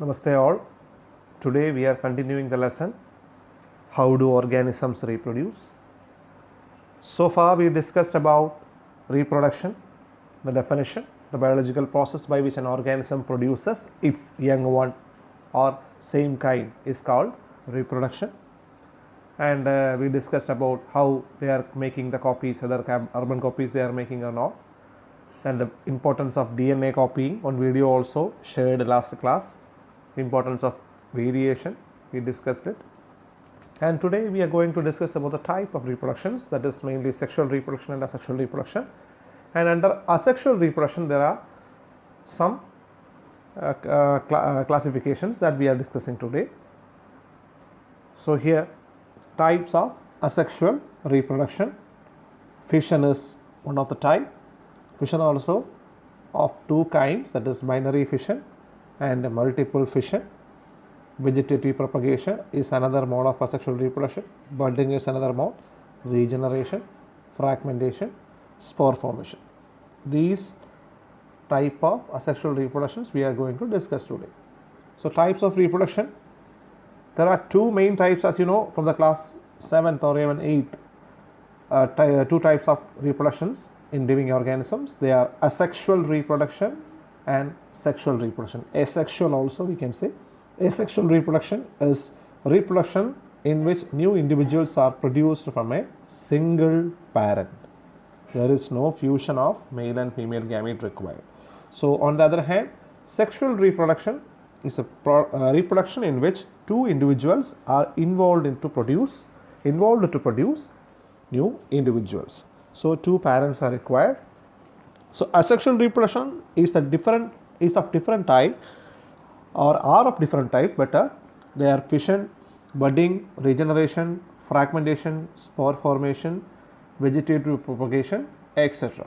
Namaste all. Today we are continuing the lesson how do organisms reproduce. So far we discussed about reproduction, the definition, the biological process by which an organism produces its young one or same kind is called reproduction. And we discussed about how they are making the copies, whether carbon copies they are making or not, and the importance of DNA copying on video also shared last class, the importance of variation we discussed it. And today we are going to discuss about the type of reproductions, that is mainly sexual reproduction and asexual reproduction. And under asexual reproduction there are some classifications that we are discussing today. So here, types of asexual reproduction. Fission is one of the type. Fission also of two kinds, that is binary fission and multiple fission. Vegetative propagation is another mode of asexual reproduction. Budding is another mode. Regeneration, fragmentation, spore formation. These type of asexual reproductions we are going to discuss today. So types of reproduction, there are two main types, as you know from the class 7th or even 8th. Two types of reproductions in living organisms. They are asexual reproduction and sexual reproduction. Asexual also we can say. Asexual reproduction is reproduction in which new individuals are produced from a single parent. There is no fusion of male and female gamete required. So on the other hand, sexual reproduction is a reproduction in which two individuals are involved to produce new individuals. So two parents are required. So asexual reproduction is of different type or are of different type, but they are fission, budding, regeneration, fragmentation, spore formation, vegetative propagation, etc.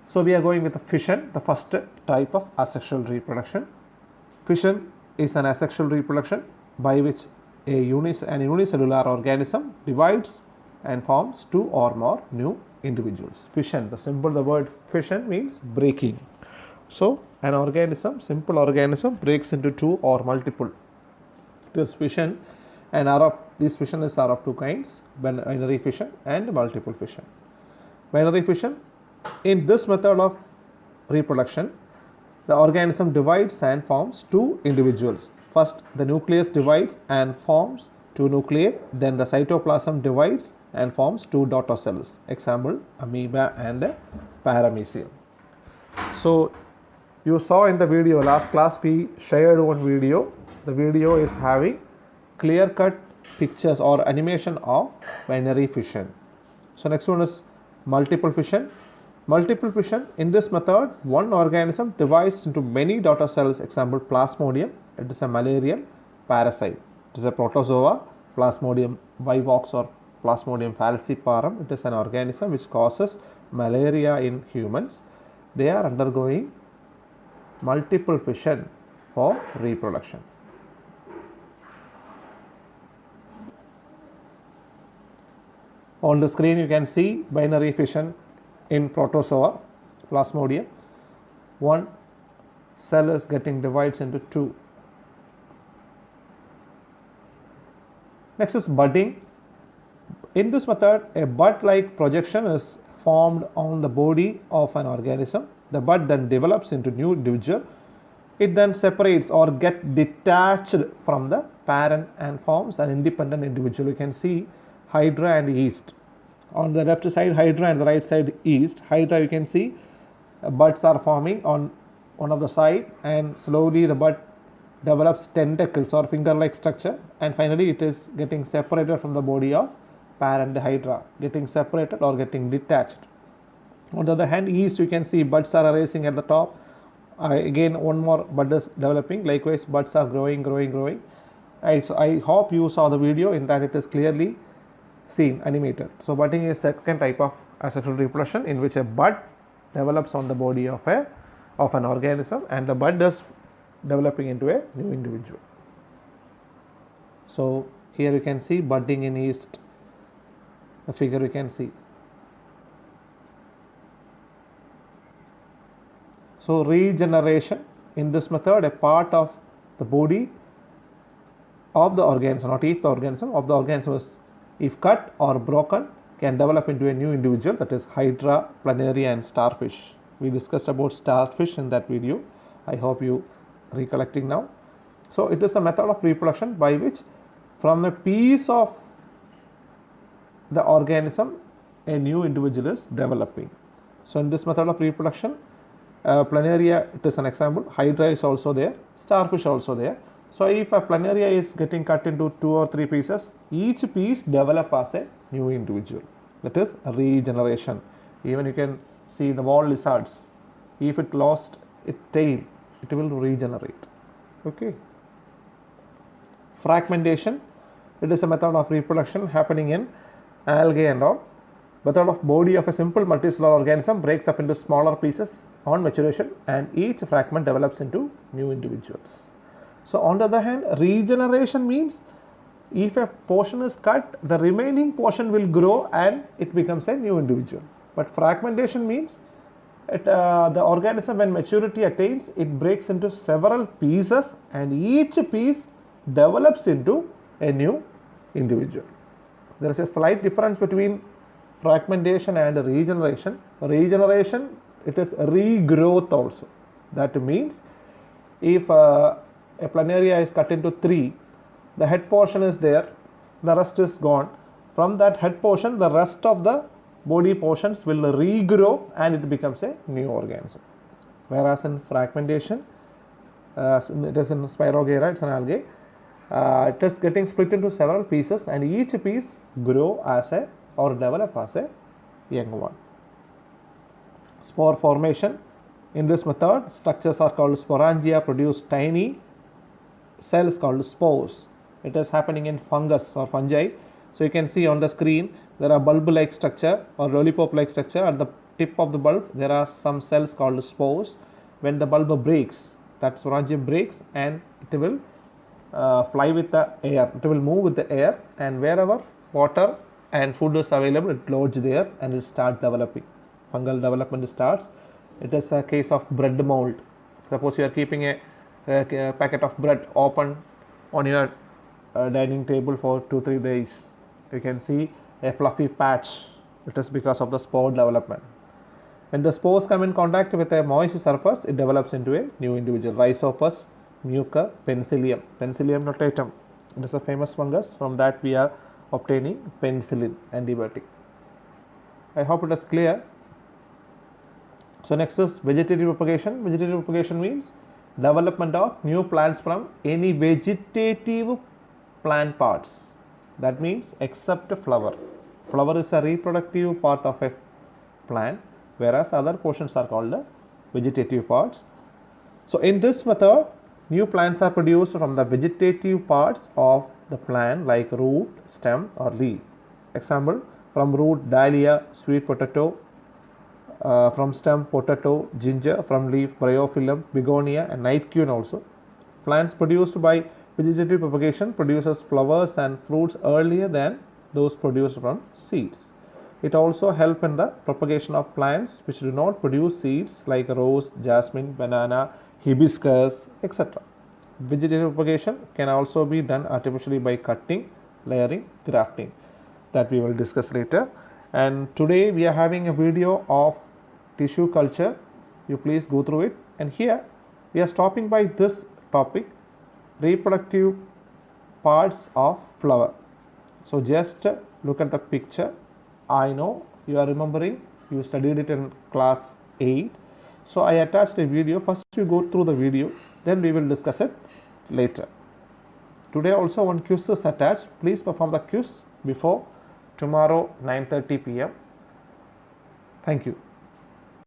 So we are going with the fission, the first type of asexual reproduction. Fission is an asexual reproduction by which an unicellular organism divides and forms two or more new individuals. Fission, the word fission means breaking. So an simple organism breaks into two or multiple. This fission, and this fission is of two kinds, binary fission and multiple fission. Binary fission, in this method of reproduction, the organism divides and forms two individuals. First, the nucleus divides and forms two nuclei, then the cytoplasm divides and forms two daughter cells. Example, amoeba and paramecium. So you saw in the video, last class we shared one video. The video is having clear cut pictures or animation of binary fission. So next one is multiple fission. Multiple fission, in this method one organism divides into many daughter cells. Example, plasmodium, it is a malarial parasite. It is a protozoa. Plasmodium vivox or Plasmodium falciparum, it is an organism which causes malaria in humans. They are undergoing multiple fission for reproduction. On the screen you can see binary fission in protozoa, Plasmodium. One cell is getting divides into two. Next is budding. In this method, a bud-like projection is formed on the body of an organism. The bud then develops into new individual. It then separates or gets detached from the parent and forms an independent individual. You can see Hydra and yeast. On the left side Hydra and the right side yeast. Hydra, you can see buds are forming on one of the side, and slowly the bud develops tentacles or finger-like structure, and finally it is getting separated from the body of parent Hydra, getting separated or getting detached. On the other hand, yeast, you can see buds are arising at the top. Again one more bud is developing. Likewise, buds are growing. I hope you saw the video, in that it is clearly seen, animated. So budding is second type of asexual reproduction in which a bud develops on the body of an organism, and the bud is developing into a new individual. So here you can see budding in yeast. The figure you can see. So regeneration In this method, a part of the body of the organism, not if the organism, of the organism is, if cut or broken, can develop into a new individual, that is Hydra, Planaria and starfish. We discussed about starfish in that video. I hope you recollecting now. So it is a method of reproduction by which from a piece of the organism a new individual is developing. So in this method of reproduction, Planaria, it is an example, Hydra is also there, starfish also there. So if a Planaria is getting cut into 2 or 3 pieces, each piece develop as a new individual. That is regeneration. Even you can see the wall lizards, if it lost its tail, it will regenerate. Okay. Fragmentation, it is a method of reproduction happening in algae and all. Method of body of a simple multicellular organism breaks up into smaller pieces on maturation, and each fragment develops into new individuals. So on the other hand, regeneration means if a portion is cut, the remaining portion will grow and it becomes a new individual. But fragmentation means the organism, when maturity attains, it breaks into several pieces and each piece develops into a new individual. There is a slight difference between fragmentation and regeneration. Regeneration, it is regrowth also. That means if a Planaria is cut into 3, the head portion is there, the rest is gone. From that head portion, the rest of the body portions will regrow and it becomes a new organism. Whereas in fragmentation, it is in Spirogyra, it's an algae, it is getting split into several pieces and each piece grow as a or develop as a young one. Spore formation. In this method, structures are called sporangia, produce tiny cells called spores. It is happening in fungus or fungi. So you can see on the screen there are bulb-like structure or lollipop-like structure. At the tip of the bulb there are some cells called spores. When the bulb breaks, that sporangium breaks and it will fly with the air. It will move with the air, and wherever water and food is available, it lodge there and it start developing. Fungal development starts. It is a case of bread mold. Suppose you are keeping a packet of bread open on your dining table for 2-3 days. You can see a fluffy patch. It is because of the spore development. When the spores come in contact with a moist surface, it develops into a new individual. Rhizopus, Mucor, Penicillium. Penicillium notatum. It is a famous fungus. From that we are obtaining penicillin, antibiotic. I hope it is clear. So next is vegetative propagation. Vegetative propagation means development of new plants from any vegetative plant parts. That means except flower. Flower is a reproductive part of a plant, whereas other portions are called the vegetative parts. So in this method, new plants are produced from the vegetative parts of the plant like root, stem or leaf. Example, from root dahlia, sweet potato, from stem potato, ginger, from leaf bryophyllum, begonia and nightcune also. Plants produced by vegetative propagation produces flowers and fruits earlier than those produced from seeds. It also helps in the propagation of plants which do not produce seeds like rose, jasmine, banana, hibiscus, etc. Vegetative propagation can also be done artificially by cutting, layering, grafting, that we will discuss later. And today we are having a video of tissue culture. You please go through it, and here we are stopping by this topic, reproductive parts of flower. So just look at the picture. I know you are remembering, you studied it in class 8. So I attached a video. First you go through the video, then we will discuss it later. Today also one quiz is attached. Please perform the quiz before tomorrow 9:30 p.m. Thank you.